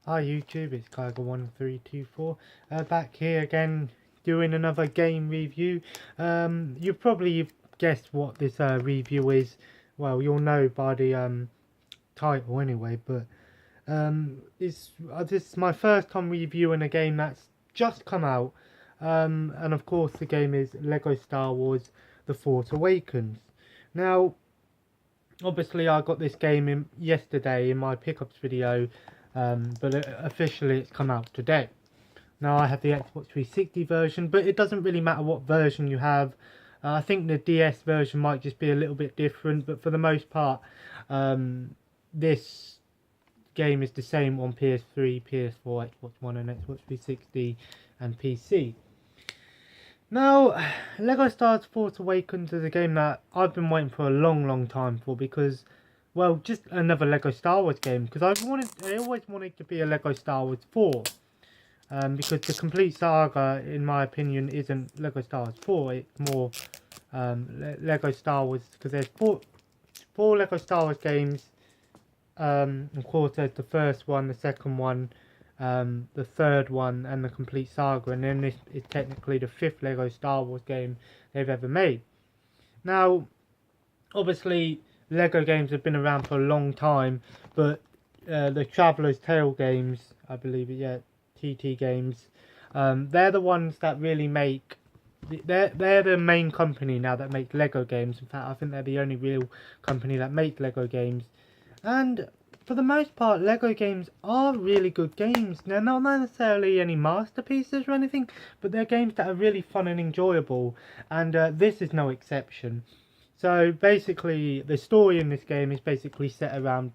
Hi YouTube, it's Kaiger1324 back here again doing another game review. You probably guessed what this review is. Well, you'll know by the title anyway, but this is my first time reviewing a game that's just come out. And of course the game is Lego Star Wars The Force Awakens. Now, obviously I got this game in yesterday in my pickups video, but officially it's come out today. Now I have the Xbox 360 version, but it doesn't really matter what version you have. I think the DS version might just be a little bit different, but for the most part, this game is the same on PS3, PS4, Xbox One and Xbox 360 and PC. Now, Lego Star Wars Force Awakens is a game that I've been waiting for a long time for, because, well, just another Lego Star Wars game, because I always wanted to be a Lego Star Wars 4, because the complete saga, in my opinion, isn't Lego Star Wars 4, it's more Lego Star Wars, because there's four Lego Star Wars games. Of course, there's the first one, the second one, the third one, and the complete saga, and then this is technically the fifth Lego Star Wars game they've ever made. Now, obviously, Lego games have been around for a long time, but the Traveller's Tale games, I believe it, yeah, TT games, they're the ones that really make. They're the main company now that make Lego games. In fact, I think they're the only real company that make Lego games. And for the most part, Lego games are really good games. They're not necessarily any masterpieces or anything, but they're games that are really fun and enjoyable, and this is no exception. So basically, the story in this game is basically set around,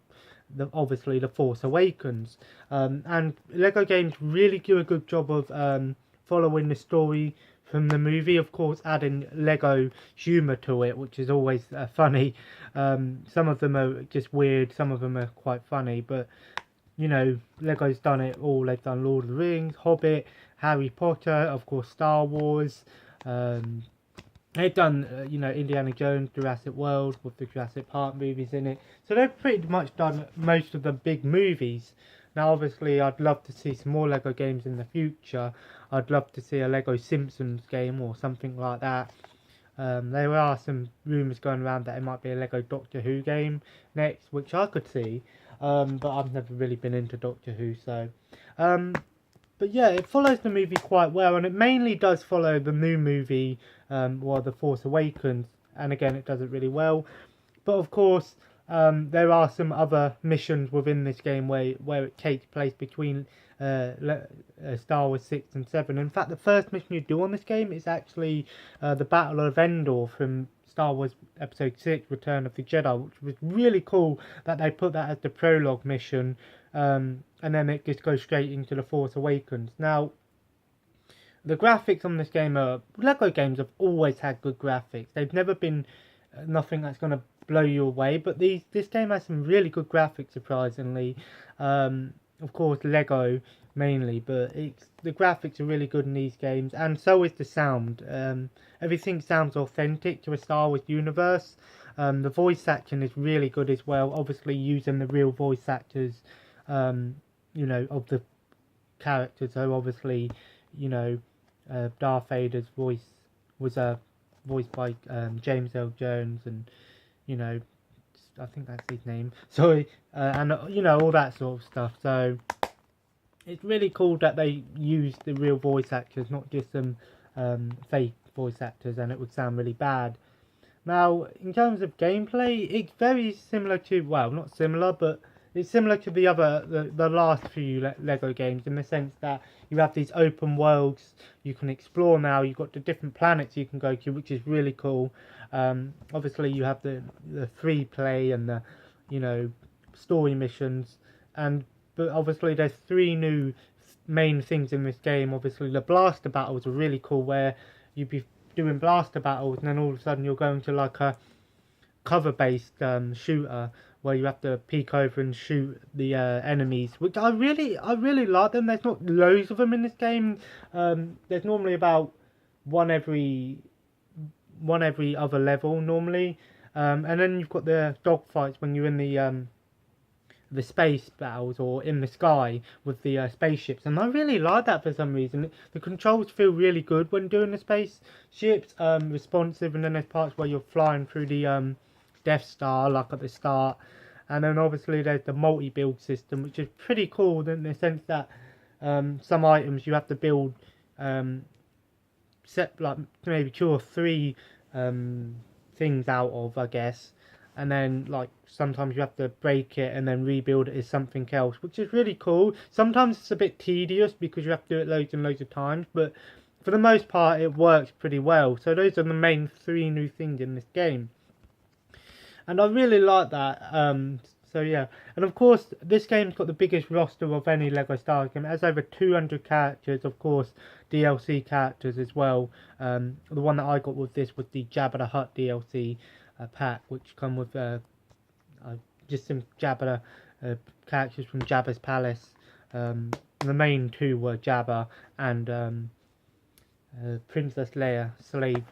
obviously, The Force Awakens. And Lego games really do a good job of following the story from the movie, of course adding Lego humour to it, which is always funny. Some of them are just weird, some of them are quite funny, but you know, Lego's done it all. They've done Lord of the Rings, Hobbit, Harry Potter, of course Star Wars. They've done, you know, Indiana Jones, Jurassic World with the Jurassic Park movies in it. So they've pretty much done most of the big movies. Now, obviously, I'd love to see some more Lego games in the future. I'd love to see a Lego Simpsons game or something like that. There are some rumours going around that it might be a Lego Doctor Who game next, which I could see. But I've never really been into Doctor Who, so... But yeah, it follows the movie quite well, and it mainly does follow the new movie, or The Force Awakens, and again, it does it really well. But of course, there are some other missions within this game where it takes place between Star Wars 6 and 7. In fact, the first mission you do on this game is actually the Battle of Endor from Star Wars Episode 6, Return of the Jedi, which was really cool that they put that as the prologue mission, and then it just goes straight into The Force Awakens. Now, the graphics on this game are... Lego games have always had good graphics. They've never been nothing that's going to blow you away, but this game has some really good graphics, surprisingly. Of course, Lego mainly, but the graphics are really good in these games, and so is the sound. Everything sounds authentic to a Star Wars universe. The voice acting is really good as well, obviously using the real voice actors, you know, of the characters. So obviously, you know, Darth Vader's voice was voiced by James Earl Jones, and you know, I think that's his name. Sorry, and you know, all that sort of stuff. So it's really cool that they used the real voice actors, not just some fake voice actors, and it would sound really bad. Now, in terms of gameplay, it's very similar to, well, not similar, but it's similar to the last few Lego games, in the sense that you have these open worlds you can explore now. You've got the different planets you can go to, which is really cool. Obviously, you have the free play and the, you know, story missions, but obviously there's three new main things in this game. Obviously, the blaster battles are really cool, where you'd be doing blaster battles, and then all of a sudden you're going to like a cover-based shooter where you have to peek over and shoot the enemies, which I really like them. There's not loads of them in this game. There's normally about one every other level normally, and then you've got the dogfights when you're in the the space battles or in the sky with the spaceships, and I really like that for some reason. The controls feel really good when doing the spaceships, responsive, and then there's parts where you're flying through the Death Star, like at the start, and then obviously there's the multi-build system, which is pretty cool in the sense that some items you have to build set like maybe 2 or 3 things out of, I guess, and then like sometimes you have to break it and then rebuild it as something else, which is really cool. Sometimes it's a bit tedious because you have to do it loads and loads of times, but for the most part it works pretty well. So those are the main 3 new things in this game, and I really like that. So yeah, and of course this game's got the biggest roster of any LEGO Star Wars game. It has over 200 characters, of course DLC characters as well. The one that I got with this was the Jabba the Hutt DLC pack, which come with just some Jabba characters from Jabba's palace. The main 2 were Jabba and Princess Leia, slave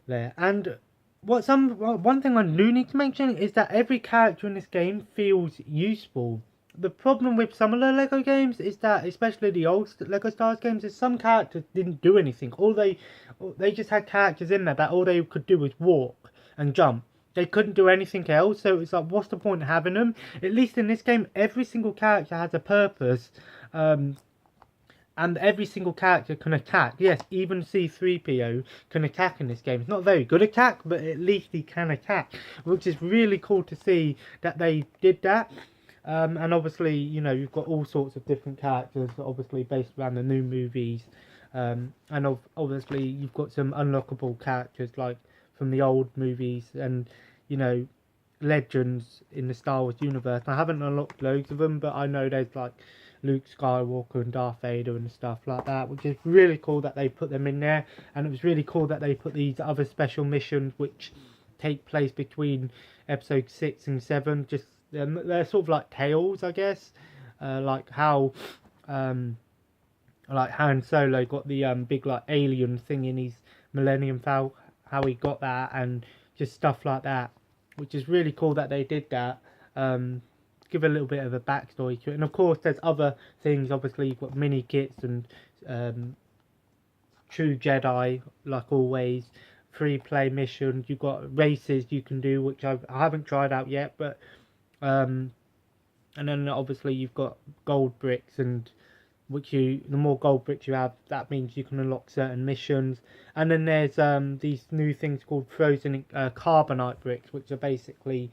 Leia. And one thing I do need to mention is that every character in this game feels useful. The problem with some of the LEGO games is that, especially the old LEGO Star Wars games, is some characters didn't do anything. They just had characters in there that all they could do was walk and jump. They couldn't do anything else, so it's like, what's the point of having them? At least in this game, every single character has a purpose, and every single character can attack. Yes, even C-3PO can attack in this game. It's not a very good attack, but at least he can attack, which is really cool to see that they did that. And obviously, you know, you've got all sorts of different characters, obviously based around the new movies. And obviously, you've got some unlockable characters like from the old movies, and you know, legends in the Star Wars universe. I haven't unlocked loads of them, but I know there's like Luke Skywalker and Darth Vader and stuff like that, which is really cool that they put them in there. And it was really cool that they put these other special missions which take place between episode 6 and 7. Just they're sort of like tales, I guess, like how like Han Solo got the big like alien thing in his Millennium Falcon, how he got that, and just stuff like that, which is really cool that they did that. Give a little bit of a backstory to it. And of course there's other things. Obviously you've got mini kits and True Jedi, like always, free play missions. You've got races you can do, which I haven't tried out yet, but and then obviously you've got gold bricks, and the more gold bricks you have, that means you can unlock certain missions. And then there's these new things called frozen carbonite bricks, which are basically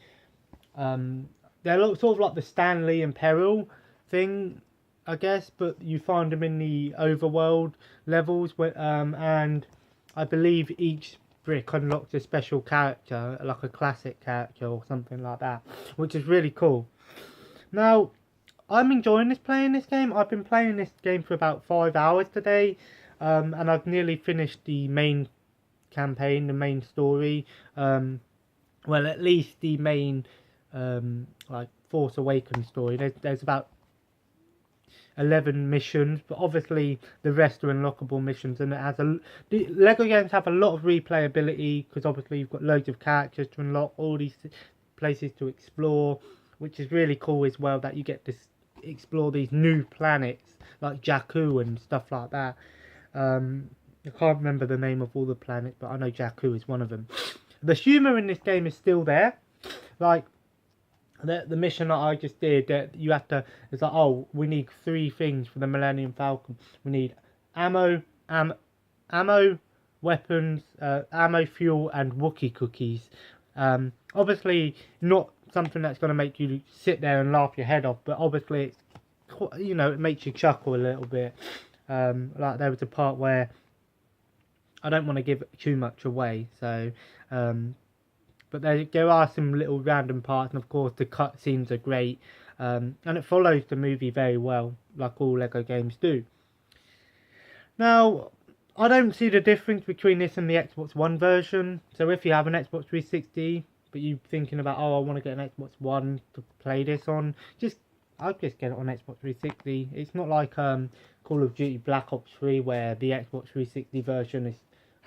they're sort of like the Stanley and Peril thing, I guess, but you find them in the overworld levels, and I believe each brick unlocks a special character, like a classic character or something like that, which is really cool. Now, I'm enjoying playing this game. I've been playing this game for about 5 hours today, and I've nearly finished the main campaign, the main story. Well, at least the main like Force Awakens story. There's about 11 missions, but obviously the rest are unlockable missions, and it has the LEGO games have a lot of replayability because obviously you've got loads of characters to unlock, all these places to explore, which is really cool as well, that you get to explore these new planets like Jakku and stuff like that. I can't remember the name of all the planets, but I know Jakku is one of them. The humour in this game is still there. Like the mission that I just did, you have to, it's like, oh, we need 3 things for the Millennium Falcon. We need ammo, weapons, ammo, fuel, and Wookiee cookies. Obviously not something that's going to make you sit there and laugh your head off, but obviously it's, you know, it makes you chuckle a little bit. Like there was a part where I don't want to give too much away, so but there are some little random parts, and of course the cutscenes are great, and it follows the movie very well, like all LEGO games do. Now, I don't see the difference between this and the Xbox One version. So if you have an Xbox 360, but you're thinking about, oh, I want to get an Xbox One to play this on, I'll just get it on Xbox 360. It's not like Call of Duty Black Ops 3, where the Xbox 360 version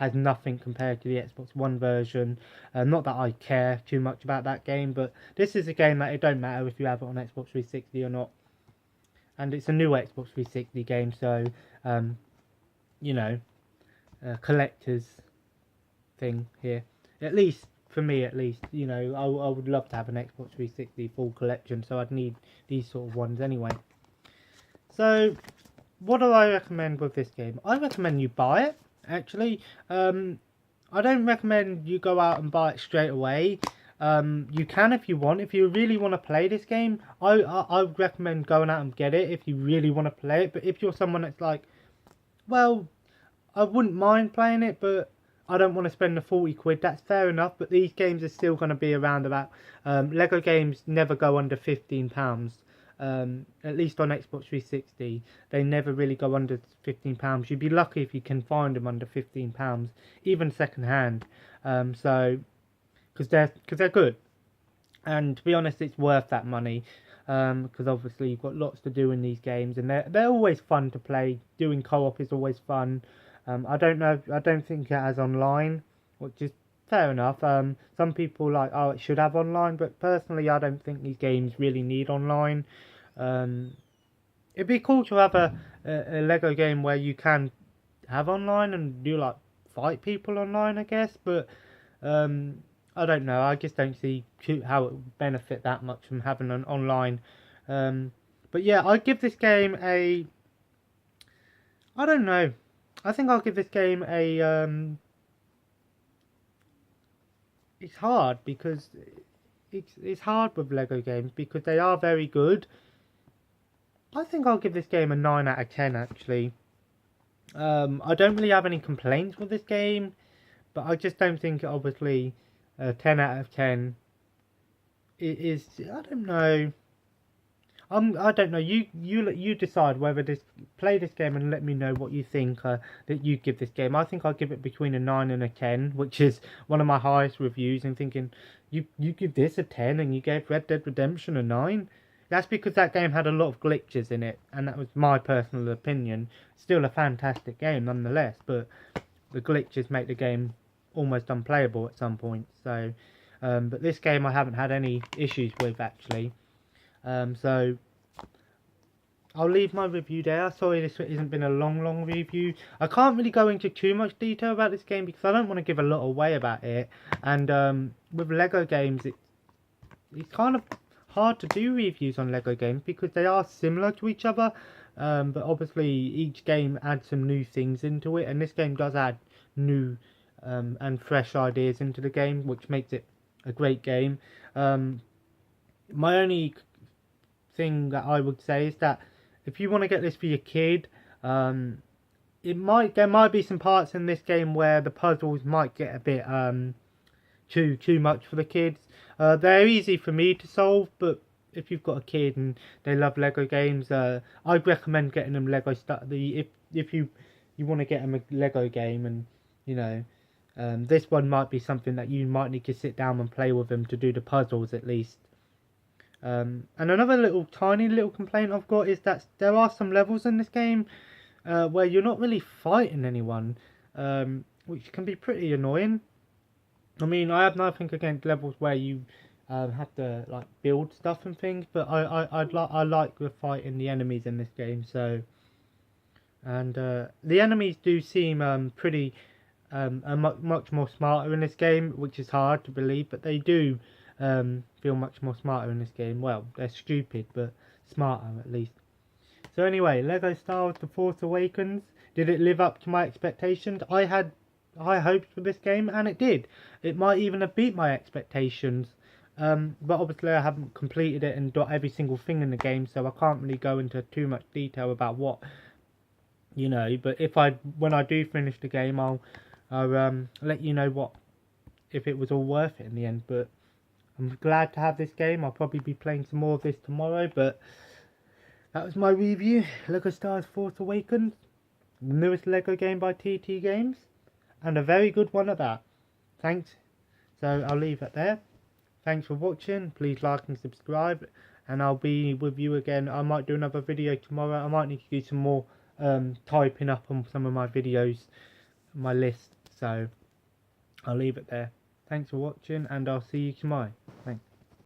has nothing compared to the Xbox One version. Not that I care too much about that game, but this is a game that it don't matter if you have it on Xbox 360 or not. And it's a new Xbox 360 game, so, you know, collector's thing here. At least, for me at least, you know, I would love to have an Xbox 360 full collection, so I'd need these sort of ones anyway. So, what do I recommend with this game? I recommend you buy it, actually. I don't recommend you go out and buy it straight away. You can if you want. If you really want to play this game, I would recommend going out and get it if you really want to play it. But if you're someone that's like, well, I wouldn't mind playing it, but I don't want to spend the 40 quid, that's fair enough. But these games are still going to be around about, Lego games never go under £15. At least on Xbox 360, they never really go under £15. You'd be lucky if you can find them under £15, even second hand. So, because they're good, and to be honest, it's worth that money. Because obviously you've got lots to do in these games, and they're always fun to play. Doing co-op is always fun. I don't think it has online, which is fair enough. Some people like, oh, it should have online, but personally, I don't think these games really need online. It'd be cool to have a Lego game where you can have online and do like fight people online, I guess. But I don't know. I just don't see how it would benefit that much from having an online. But yeah, I'd give this game a, I don't know. I think I'll give this game a, it's hard because it's hard with Lego games because they are very good. I think I'll give this game a 9 out of 10 actually. I don't really have any complaints with this game, but I just don't think obviously 10 out of 10 is, I don't know. I don't know. You decide whether play this game and let me know what you think that you give this game. I think I'll give it between a 9 and a 10, which is one of my highest reviews. And thinking you give this a 10 and you gave Red Dead Redemption a 9. That's because that game had a lot of glitches in it, and that was my personal opinion. Still a fantastic game nonetheless, but the glitches make the game almost unplayable at some point. So, but this game I haven't had any issues with actually. So I'll leave my review there. Sorry this hasn't been a long review. I can't really go into too much detail about this game because I don't want to give a lot away about it. And with Lego games, it's kind of hard to do reviews on Lego games because they are similar to each other. But obviously each game adds some new things into it, and this game does add new and fresh ideas into the game, which makes it a great game. My only thing that I would say is that if you want to get this for your kid, there might be some parts in this game where the puzzles might get a bit too much for the kids. They're easy for me to solve, but if you've got a kid and they love Lego games, I'd recommend getting them Lego stuff. If you want to get them a Lego game, and you know, this one might be something that you might need to sit down and play with them to do the puzzles at least. And another tiny little complaint I've got is that there are some levels in this game where you're not really fighting anyone, which can be pretty annoying. I mean, I have nothing against levels where you have to like build stuff and things, but I like the fighting the enemies in this game. So, and the enemies do seem pretty much more smarter in this game, which is hard to believe, but they do feel much more smarter in this game. Well, they're stupid, but smarter at least. So anyway, Lego Star Wars The Force Awakens. Did it live up to my expectations? I had high hopes for this game, and it did. It might even have beat my expectations. But obviously I haven't completed it and got every single thing in the game, so I can't really go into too much detail about what, you know. But when I do finish the game, I'll let you know if it was all worth it in the end. But I'm glad to have this game. I'll probably be playing some more of this tomorrow, but that was my review. Lego Star Wars Force Awakens, the newest Lego game by TT Games, and a very good one at that. Thanks. So I'll leave it there. Thanks for watching. Please like and subscribe, and I'll be with you again. I might do another video tomorrow. I might need to do some more typing up on some of my videos, my list. So I'll leave it there. Thanks for watching, and I'll see you tomorrow. Thanks.